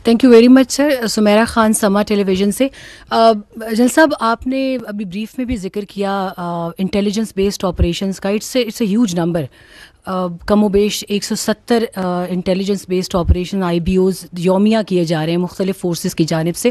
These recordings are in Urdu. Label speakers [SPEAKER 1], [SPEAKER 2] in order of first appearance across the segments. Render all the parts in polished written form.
[SPEAKER 1] تھینک یو ویری مچ سر. سمیرہ خان سما ٹیلی ویژن سے. جنرل صاحب آپ نے ابھی بریف میں بھی ذکر کیا انٹیلیجنس بیسڈ آپریشنس کا. It's a huge number. کم و بیش 170 انٹیلیجنس بیسڈ آپریشن IBOs یومیہ کیے جا رہے ہیں مختلف فورسز کی جانب سے,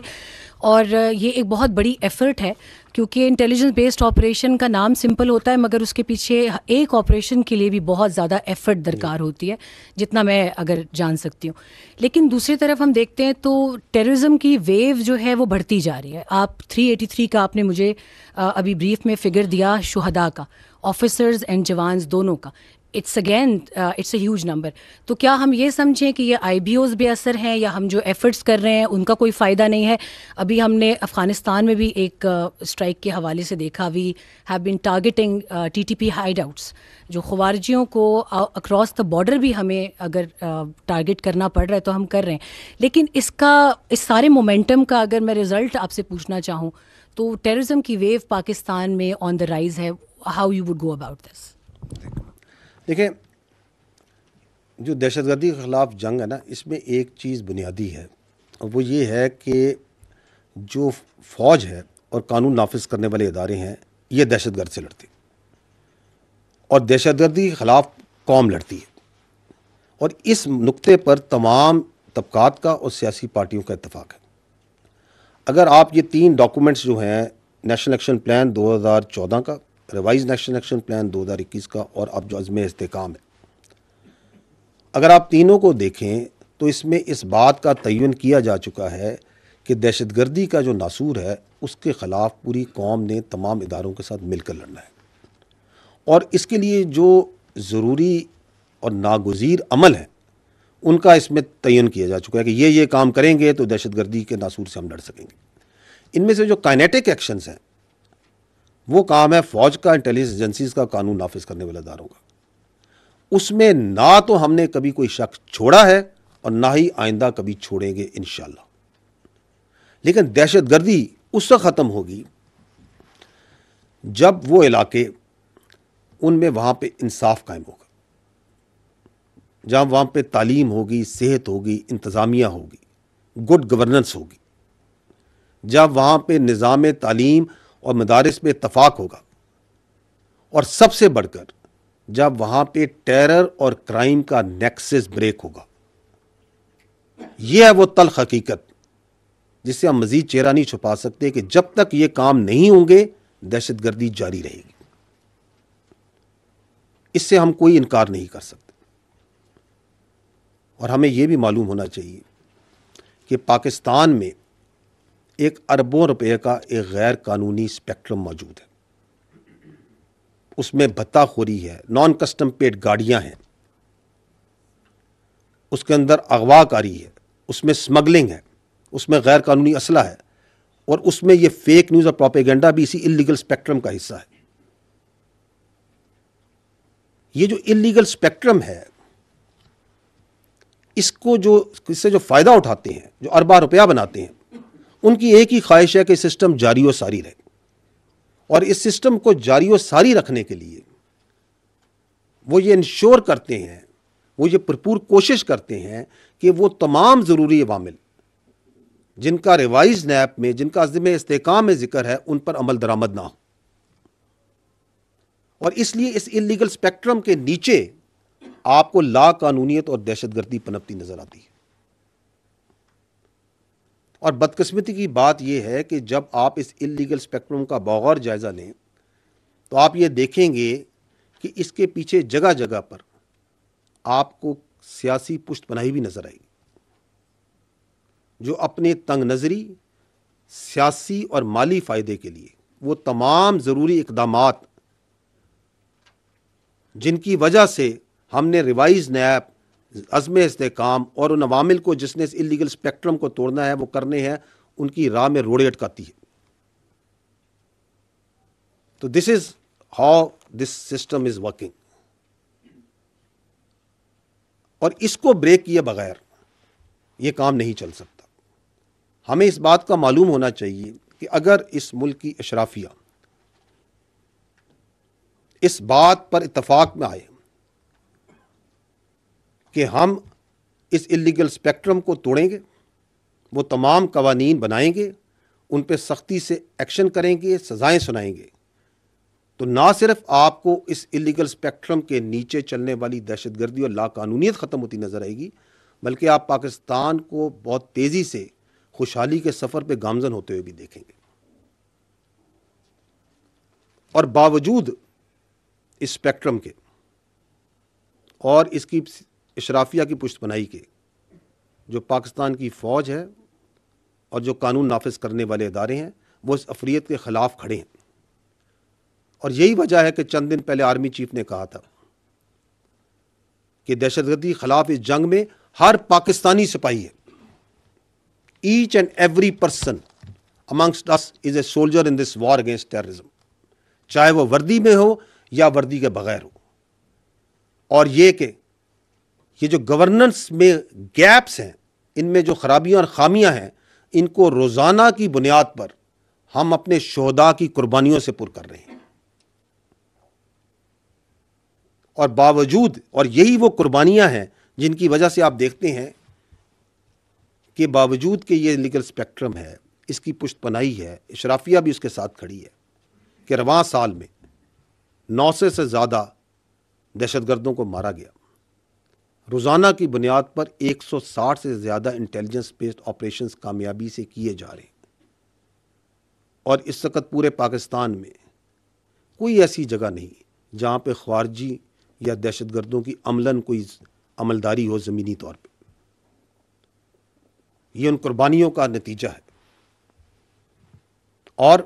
[SPEAKER 1] اور یہ ایک بہت بڑی ایفرٹ ہے کیونکہ انٹیلیجنس بیسڈ آپریشن کا نام سمپل ہوتا ہے مگر اس کے پیچھے ایک آپریشن کے لیے بھی بہت زیادہ ایفرٹ درکار ہوتی ہے, جتنا میں اگر جان سکتی ہوں. لیکن دوسری طرف ہم دیکھتے ہیں تو ٹیررزم کی ویو جو ہے وہ بڑھتی جا رہی ہے. آپ 383 کا آپ نے مجھے ابھی بریف میں فگر دیا شہداء کا, آفیسرز اینڈ جوانز دونوں کا. It's a huge number. تو کیا ہم یہ سمجھیں کہ یہ IBOs بے اثر ہیں یا ہم جو ایفرٹس کر رہے ہیں ان کا کوئی فائدہ نہیں ہے؟ ابھی ہم نے افغانستان میں بھی ایک اسٹرائک کے حوالے سے دیکھا, we have been targeting TTP hideouts, جو خوارجیوں کو اکراس دا بارڈر بھی ہمیں اگر ٹارگیٹ کرنا پڑ رہا ہے تو ہم کر رہے ہیں. لیکن اس سارے مومنٹم کا اگر میں رزلٹ آپ سے پوچھنا چاہوں تو ٹیررزم کی ویو پاکستان میں آن دا رائز ہے. How you would go about this?
[SPEAKER 2] دیکھیں, جو دہشت گردی کے خلاف جنگ ہے نا, اس میں ایک چیز بنیادی ہے, اور وہ یہ ہے کہ جو فوج ہے اور قانون نافذ کرنے والے ادارے ہیں یہ دہشت گرد سے لڑتے, اور دہشت گردی کے خلاف قوم لڑتی ہے. اور اس نقطے پر تمام طبقات کا اور سیاسی پارٹیوں کا اتفاق ہے. اگر آپ یہ 3 ڈاکومنٹس جو ہیں, نیشنل ایکشن پلان 2014 کا, ریوائز نیشنل ایکشن پلان 2021 کا, اور اب جو عزم استحکام ہے, اگر آپ تینوں کو دیکھیں تو اس میں اس بات کا تعین کیا جا چکا ہے کہ دہشت گردی کا جو ناسور ہے اس کے خلاف پوری قوم نے تمام اداروں کے ساتھ مل کر لڑنا ہے. اور اس کے لیے جو ضروری اور ناگزیر عمل ہیں ان کا اس میں تعین کیا جا چکا ہے کہ یہ کام کریں گے تو دہشت گردی کے ناسور سے ہم لڑ سکیں گے. ان میں سے جو کائنیٹک ایکشنز ہیں وہ کام ہے فوج کا, انٹیلیجنس ایجنسیز کا, قانون نافذ کرنے والے اداروں کا. اس میں نہ تو ہم نے کبھی کوئی شخص چھوڑا ہے اور نہ ہی آئندہ کبھی چھوڑیں گے انشاءاللہ. لیکن دہشت گردی اس وقت ختم ہوگی جب وہ علاقے ان میں وہاں پہ انصاف قائم ہوگا, جب وہاں پہ تعلیم ہوگی, صحت ہوگی, انتظامیہ ہوگی, گڈ گورننس ہوگی, جب وہاں پہ نظام تعلیم اور مدارس میں اتفاق ہوگا, اور سب سے بڑھ کر جب وہاں پہ ٹیرر اور کرائم کا نیکسس بریک ہوگا. یہ ہے وہ تلخ حقیقت جس سے ہم مزید چہرہ نہیں چھپا سکتے کہ جب تک یہ کام نہیں ہوں گے دہشت گردی جاری رہے گی. اس سے ہم کوئی انکار نہیں کر سکتے. اور ہمیں یہ بھی معلوم ہونا چاہیے کہ پاکستان میں ایک اربوں روپے کا ایک غیر قانونی اسپیکٹرم موجود ہے. اس میں بھتہ خوری ہے, نان کسٹم پیڈ گاڑیاں ہیں, اس کے اندر اغوا کاری ہے, اس میں سمگلنگ ہے, اس میں غیر قانونی اسلحہ ہے, اور اس میں یہ فیک نیوز اور پروپیگنڈا بھی اسی انلیگل اسپیکٹرم کا حصہ ہے. یہ جو انلیگل اسپیکٹرم ہے اس سے جو فائدہ اٹھاتے ہیں, جو ارباں روپیہ بناتے ہیں, ان کی ایک ہی خواہش ہے کہ سسٹم جاری و ساری رہے. اور اس سسٹم کو جاری و ساری رکھنے کے لیے وہ یہ انشور کرتے ہیں, وہ یہ بھرپور کوشش کرتے ہیں کہ وہ تمام ضروری عوامل جن کا ریوائز نیب میں, جن کا عزم استحکام میں ذکر ہے, ان پر عمل درآمد نہ ہو. اور اس لیے اس انلیگل اسپیکٹرم کے نیچے آپ کو لا قانونیت اور دہشت گردی پنپتی نظر آتی ہے. اور بدقسمتی کی بات یہ ہے کہ جب آپ اس انلیگل اسپیکٹرم کا بغور جائزہ لیں تو آپ یہ دیکھیں گے کہ اس کے پیچھے جگہ جگہ پر آپ کو سیاسی پشت پناہی بھی نظر آئے گی, جو اپنے تنگ نظری, سیاسی اور مالی فائدے کے لیے وہ تمام ضروری اقدامات جن کی وجہ سے ہم نے ریوائز نیب, عزم استحکام اور ان عوامل کو جس نے اس انلیگل اسپیکٹرم کو توڑنا ہے وہ کرنے ہیں, ان کی راہ میں روڑے اٹکاتی ہے. تو this is how this system is working. اور اس کو بریک کیے بغیر یہ کام نہیں چل سکتا. ہمیں اس بات کا معلوم ہونا چاہیے کہ اگر اس ملک کی اشرافیہ اس بات پر اتفاق میں آئے کہ ہم اس انلیگل اسپیکٹرم کو توڑیں گے وہ تمام قوانین بنائیں گے، ان پہ سختی سے ایکشن کریں گے، سزائیں سنائیں گے، تو نہ صرف آپ کو اس الیگل اسپیکٹرم کے نیچے چلنے والی دہشت گردی اور لا قانونیت ختم ہوتی نظر آئے گی، بلکہ آپ پاکستان کو بہت تیزی سے خوشحالی کے سفر پہ گامزن ہوتے ہوئے بھی دیکھیں گے۔ اور باوجود اس اسپیکٹرم کے اور اس کی اشرافیہ کی پشت پناہی کے، جو پاکستان کی فوج ہے اور جو قانون نافذ کرنے والے ادارے ہیں، وہ اس افریت کے خلاف کھڑے ہیں۔ اور یہی وجہ ہے کہ چند دن پہلے آرمی چیف نے کہا تھا کہ دہشت گردی کے خلاف اس جنگ میں ہر پاکستانی سپاہی ہے، each and every person amongst us is a soldier in this war against terrorism, چاہے وہ وردی میں ہو یا وردی کے بغیر ہو۔ اور یہ کہ یہ جو گورننس میں گیپس ہیں، ان میں جو خرابیاں اور خامیاں ہیں، ان کو روزانہ کی بنیاد پر ہم اپنے شہداء کی قربانیوں سے پر کر رہے ہیں۔ اور باوجود، اور یہی وہ قربانیاں ہیں جن کی وجہ سے آپ دیکھتے ہیں کہ باوجود کہ یہ لیگل اسپیکٹرم ہے، اس کی پشت پناہی ہے، اشرافیہ بھی اس کے ساتھ کھڑی ہے، کہ رواں سال میں 900 سے زیادہ دہشت گردوں کو مارا گیا۔ روزانہ کی بنیاد پر 160 سے زیادہ انٹیلیجنس بیسڈ آپریشنز کامیابی سے کیے جا رہے ہیں۔ اور اس وقت پورے پاکستان میں کوئی ایسی جگہ نہیں جہاں پہ خارجی یا دہشت گردوں کی عملاً کوئی عملداری ہو زمینی طور پہ۔ یہ ان قربانیوں کا نتیجہ ہے۔ اور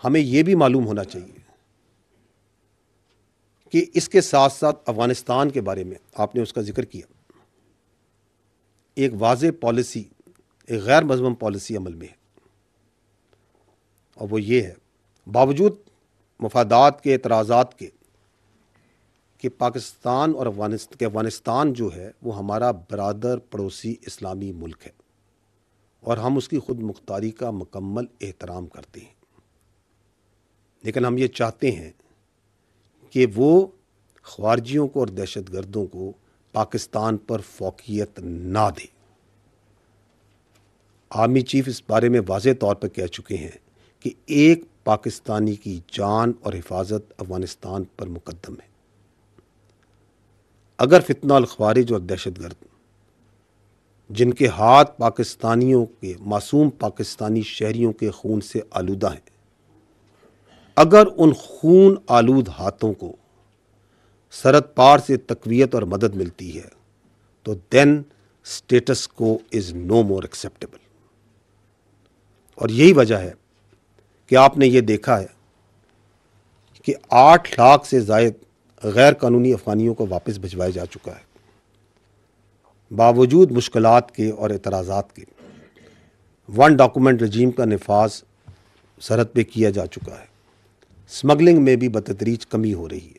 [SPEAKER 2] ہمیں یہ بھی معلوم ہونا چاہیے کہ اس کے ساتھ ساتھ افغانستان کے بارے میں آپ نے اس کا ذکر کیا، ایک واضح پالیسی، ایک غیر مذمم پالیسی عمل میں ہے، اور وہ یہ ہے، باوجود مفادات کے، اعتراضات کے، کہ پاکستان اور افغانستان جو ہے وہ ہمارا برادر پڑوسی اسلامی ملک ہے، اور ہم اس کی خود مختاری کا مکمل احترام کرتے ہیں، لیکن ہم یہ چاہتے ہیں کہ وہ خارجیوں کو اور دہشت گردوں کو پاکستان پر فوقیت نہ دے۔ آرمی چیف اس بارے میں واضح طور پر کہہ چکے ہیں کہ ایک پاکستانی کی جان اور حفاظت افغانستان پر مقدم ہے۔ اگر فتنہ الخوارج اور دہشت گرد، جن کے ہاتھ پاکستانیوں کے، معصوم پاکستانی شہریوں کے خون سے آلودہ ہیں، اگر ان خون آلود ہاتھوں کو سرحد پار سے تقویت اور مدد ملتی ہے، تو دین اسٹیٹس کو از نو مور ایکسیپٹیبل۔ اور یہی وجہ ہے کہ آپ نے یہ دیکھا ہے کہ 8 لاکھ سے زائد غیر قانونی افغانیوں کو واپس بھجوایا جا چکا ہے، باوجود مشکلات کے اور اعتراضات کے۔ 1 ڈاکومنٹ رجیم کا نفاذ سرحد پہ کیا جا چکا ہے، اسمگلنگ میں بھی بتدریج کمی ہو رہی ہے۔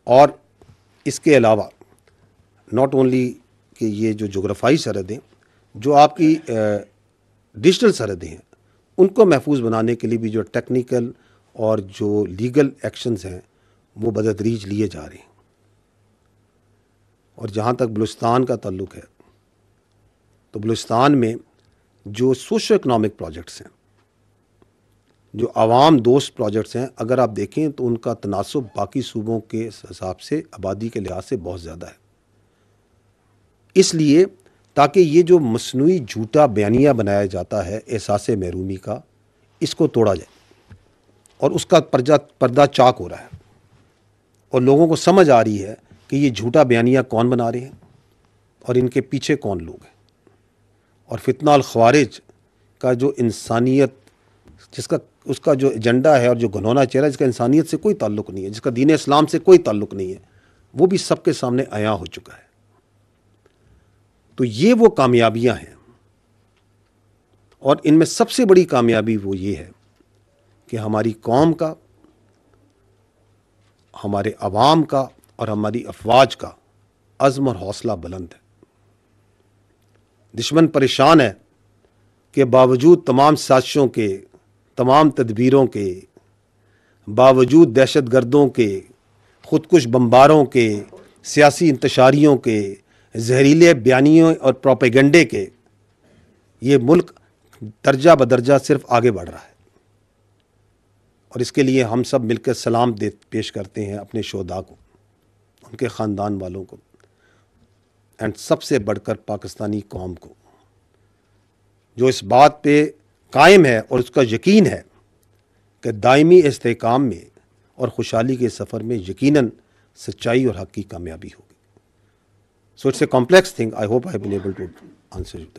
[SPEAKER 2] اور اس کے علاوہ ناٹ اونلی کہ یہ جو جغرافائی سرحدیں، جو آپ کی ڈیجیٹل سرحدیں ہیں، ان کو محفوظ بنانے کے لیے بھی جو ٹیکنیکل اور جو لیگل ایکشنز ہیں وہ بتدریج لیے جا رہے ہیں۔ اور جہاں تک بلوچستان کا تعلق ہے، تو بلوچستان میں جو سوشو اکنامک پروجیکٹس ہیں، جو عوام دوست پروجیکٹس ہیں، اگر آپ دیکھیں تو ان کا تناسب باقی صوبوں کے حساب سے آبادی کے لحاظ سے بہت زیادہ ہے۔ اس لیے تاکہ یہ جو مصنوعی جھوٹا بیانیہ بنایا جاتا ہے احساس محرومی کا، اس کو توڑا جائے، اور اس کا پردہ چاک ہو رہا ہے، اور لوگوں کو سمجھ آ رہی ہے کہ یہ جھوٹا بیانیہ کون بنا رہے ہیں اور ان کے پیچھے کون لوگ ہیں۔ اور فتنہ الخوارج کا جو انسانیت، اس کا جو ایجنڈا ہے اور جو گھنونا چہرہ، جس کا انسانیت سے کوئی تعلق نہیں ہے، جس کا دین اسلام سے کوئی تعلق نہیں ہے، وہ بھی سب کے سامنے عیاں ہو چکا ہے۔ تو یہ وہ کامیابیاں ہیں، اور ان میں سب سے بڑی کامیابی وہ یہ ہے کہ ہماری قوم کا، ہمارے عوام کا اور ہماری افواج کا عزم اور حوصلہ بلند ہے۔ دشمن پریشان ہے کہ باوجود تمام سازشوں کے، تمام تدبیروں کے، باوجود دہشت گردوں کے، خودکش بمباروں کے، سیاسی انتشاریوں کے، زہریلے بیانیوں اور پروپیگنڈے کے یہ ملک درجہ بدرجہ صرف آگے بڑھ رہا ہے، اور اس کے لیے ہم سب مل کر سلام پیش کرتے ہیں اپنے شہداء کو، ان کے خاندان والوں کو، اینڈ سب سے بڑھ کر پاکستانی قوم کو، جو اس بات پہ قائم ہے اور اس کا یقین ہے کہ دائمی استحکام میں اور خوشحالی کے سفر میں یقیناً سچائی اور حق کی کامیابی ہوگی. So it's a complex thing. I hope I have been able to answer you.